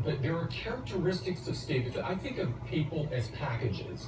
but there are characteristics of Steve. I think of people as packages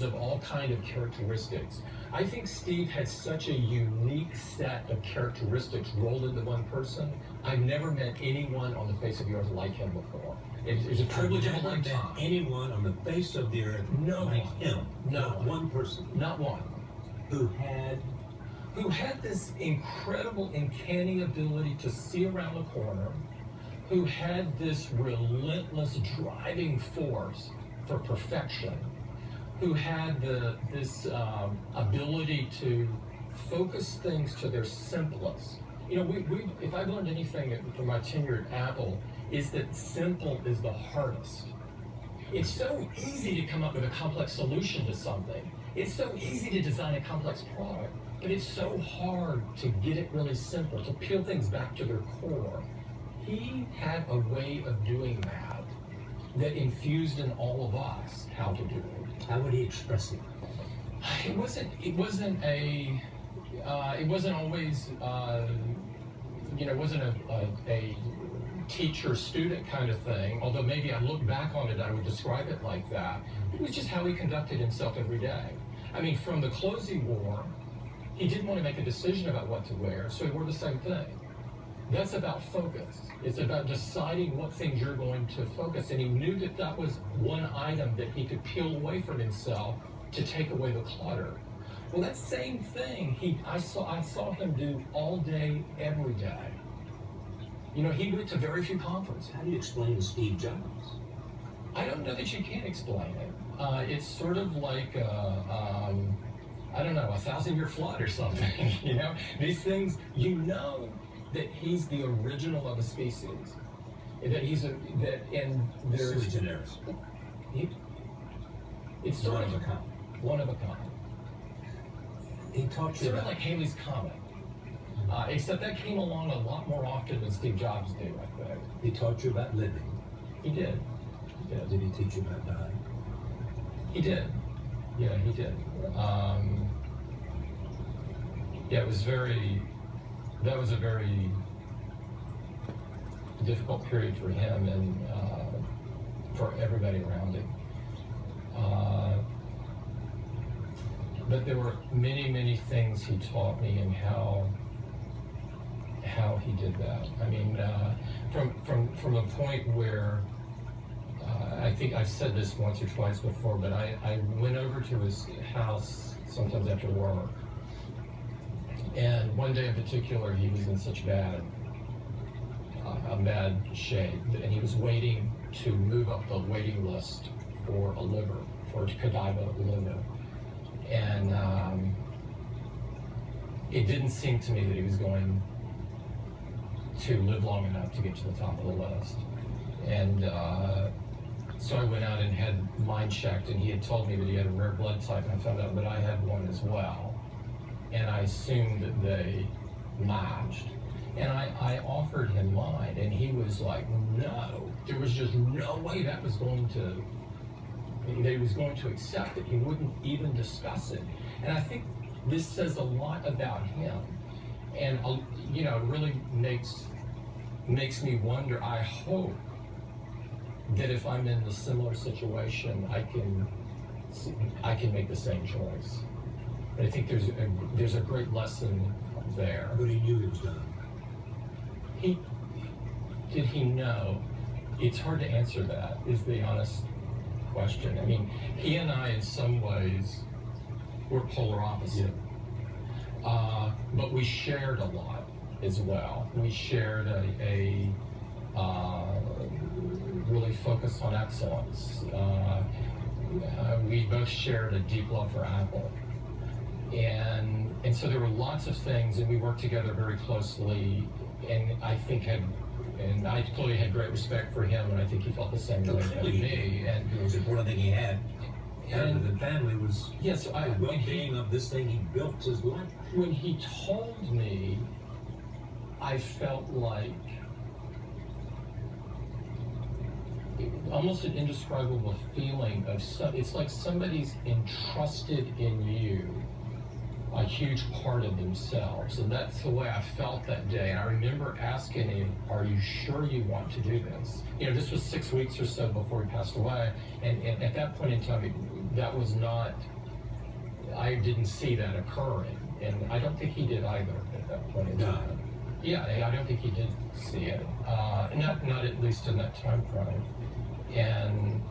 of all kind of characteristics. I think Steve had such a unique set of characteristics rolled into one person. I've never met anyone on the face of the earth like him before. It's a privilege of a lifetime. Anyone on the face of the earth like him? Not one person. Not one. Who had this incredible, uncanny ability to see around the corner, who had this relentless driving force for perfection, who had this ability to focus things to their simplest. You know, if I've learned anything from my tenure at Apple, is that simple is the hardest. It's so easy to come up with a complex solution to something. It's so easy to design a complex product, but it's so hard to get it really simple, to peel things back to their core. He had a way of doing that infused in all of us how to do it. How would he express it? It wasn't always, it wasn't a teacher-student kind of thing, although maybe I look back on it, I would describe it like that. It was just how he conducted himself every day. I mean, from the clothes he wore, he didn't want to make a decision about what to wear, so he wore the same thing. That's about focus. It's about deciding what things you're going to focus, and he knew that was one item that he could peel away from himself to take away the clutter. Well, that same thing I saw him do all day, every day. You know, he went to very few conferences. How do you explain Steve Jobs? I don't know that you can explain it. It's sort of like, a 1,000-year flood or something. You know, these things, you know that he's the original of a species. And there's... Sui generis. It's sort one of a kind. One of a kind. He taught you sort of like Halley's Comet. Except that came along a lot more often than Steve Jobs did, I think. He taught you about living. He did. Yeah. Did he teach you about dying? He did. Yeah, he did. That was a very difficult period for him and for everybody around him. But there were many, many things he taught me and how he did that. I mean, from a point where I think I've said this once or twice before, but I went over to his house sometimes after work, and one day in particular he was in such bad shape, and he was waiting to move up the waiting list for a liver, for a cadaver liver. And it didn't seem to me that he was going to live long enough to get to the top of the list. And so I went out and had mine checked, and he had told me that he had a rare blood type, and I found out that I had one as well. And I assumed that they matched. And I offered him mine, and he was like, no. There was just no way that he was going to accept it. He wouldn't even discuss it. And I think this says a lot about him. And, it really makes me wonder. I hope that if I'm in a similar situation, I can make the same choice. But I think there's a great lesson there. But he knew he was done. Did he know? It's hard to answer that, is the honest question. I mean, he and I, in some ways, were polar opposite. Yeah. But we shared a lot as well. We shared a really focus on excellence. We both shared a deep love for Apple. And so there were lots of things, and we worked together very closely, and I think I clearly had great respect for him, and I think he felt the same way about me. And it was an important thing he had. And the family was well-being of this thing he built his life. When he told me, I felt like almost an indescribable feeling of it's like somebody's entrusted in you a huge part of themselves. And that's the way I felt that day. And I remember asking him, are you sure you want to do this? You know, this was 6 weeks or so before he passed away. And at that point in time, that was not, I didn't see that occurring. And I don't think he did either at that point in time. Yeah, I don't think he did see it. Not at least in that time frame. And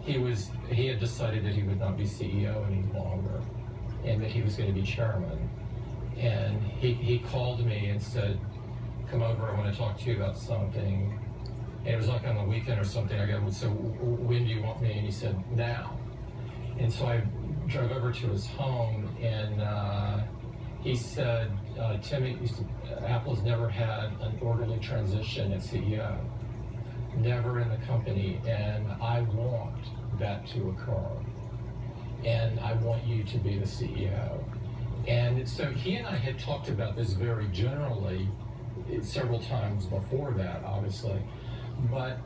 he had decided that he would not be CEO any longer, and that he was going to be chairman. And he called me and said, come over, I want to talk to you about something. And it was like on the weekend or something. I go, so when do you want me? And he said, now. And so I drove over to his home, and he said, Timmy, Apple's never had an orderly transition as CEO. Never in the company, and I want that to occur. And I want you to be the CEO. And so he and I had talked about this very generally several times before that, obviously, but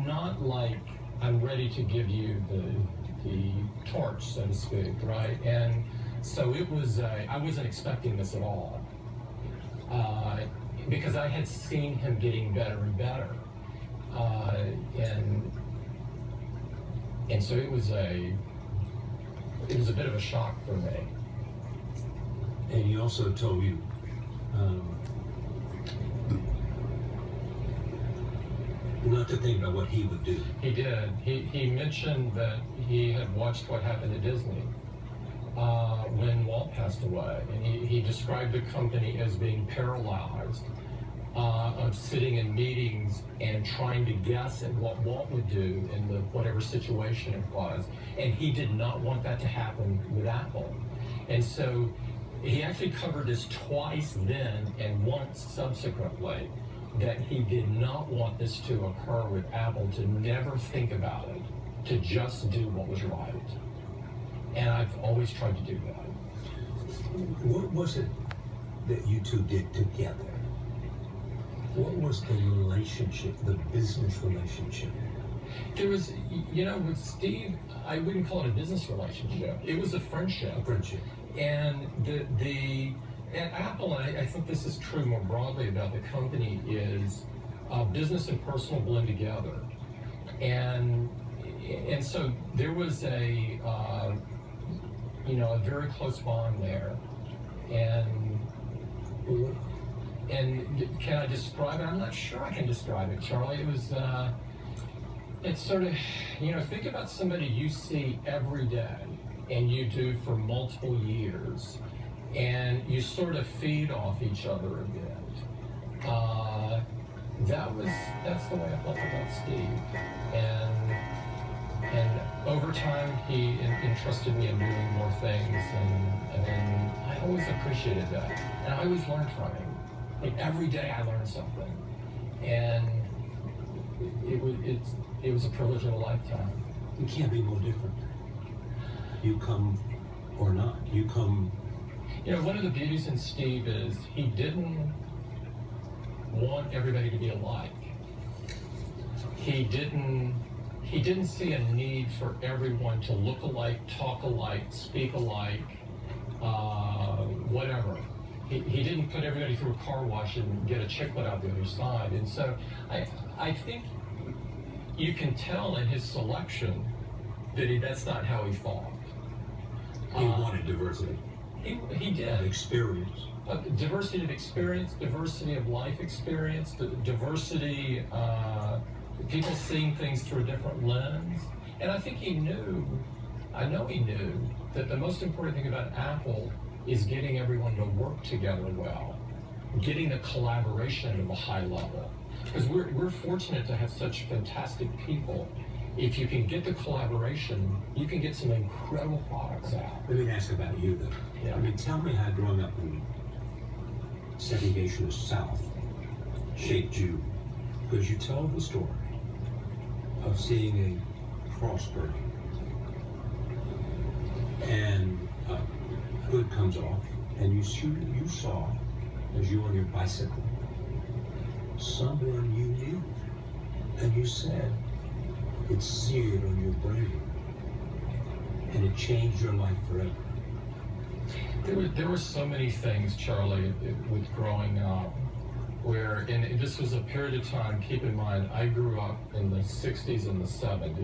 not like I'm ready to give you the torch, so to speak, right? And so it was, I wasn't expecting this at all, because I had seen him getting better and better. And so it was a bit of a shock for me. And he also told you not to think about what he would do. He did. He mentioned that he had watched what happened to Disney when Walt passed away, and he described the company as being paralyzed, of sitting in meetings and trying to guess at what Walt would do in whatever situation it was. And he did not want that to happen with Apple. And so he actually covered this twice then and once subsequently, that he did not want this to occur with Apple, to never think about it, to just do what was right. And I've always tried to do that. What was it that you two did together? What was the relationship, the business relationship? There was, with Steve, I wouldn't call it a business relationship. It was a friendship. A friendship. And at Apple, and I think this is true more broadly about the company, is business and personal blend together. And so there was a very close bond there. And can I describe it? I'm not sure I can describe it, Charlie. It was, it's sort of, think about somebody you see every day, and you do for multiple years, and you sort of feed off each other a bit. That's the way I felt about Steve. And over time, he entrusted me in doing more things, and I always appreciated that. And I always learned from him. Like every day I learned something. And it was a privilege of a lifetime. It can't be more different. You come or not. You come. One of the beauties in Steve is he didn't want everybody to be alike. He didn't see a need for everyone to look alike, talk alike, speak alike, whatever. He didn't put everybody through a car wash and get a chiclet out the other side. And so I think you can tell in his selection that that's not how he thought. He wanted diversity. He did. Experience. Diversity of experience, diversity of life experience, diversity, people seeing things through a different lens. And I think I know he knew that the most important thing about Apple is getting everyone to work together well, getting the collaboration at a high level. Because we're fortunate to have such fantastic people. If you can get the collaboration, you can get some incredible products out. Let me ask about you, though. Yeah. Tell me how growing up in segregationist South shaped you. Because you tell the story of seeing a cross burning, and hood comes off, and you saw, as you were on your bicycle, someone you knew, and you said, it's seared on your brain, and it changed your life forever. There were so many things, Charlie, with growing up, where, and this was a period of time, keep in mind, I grew up in the 60s and the 70s.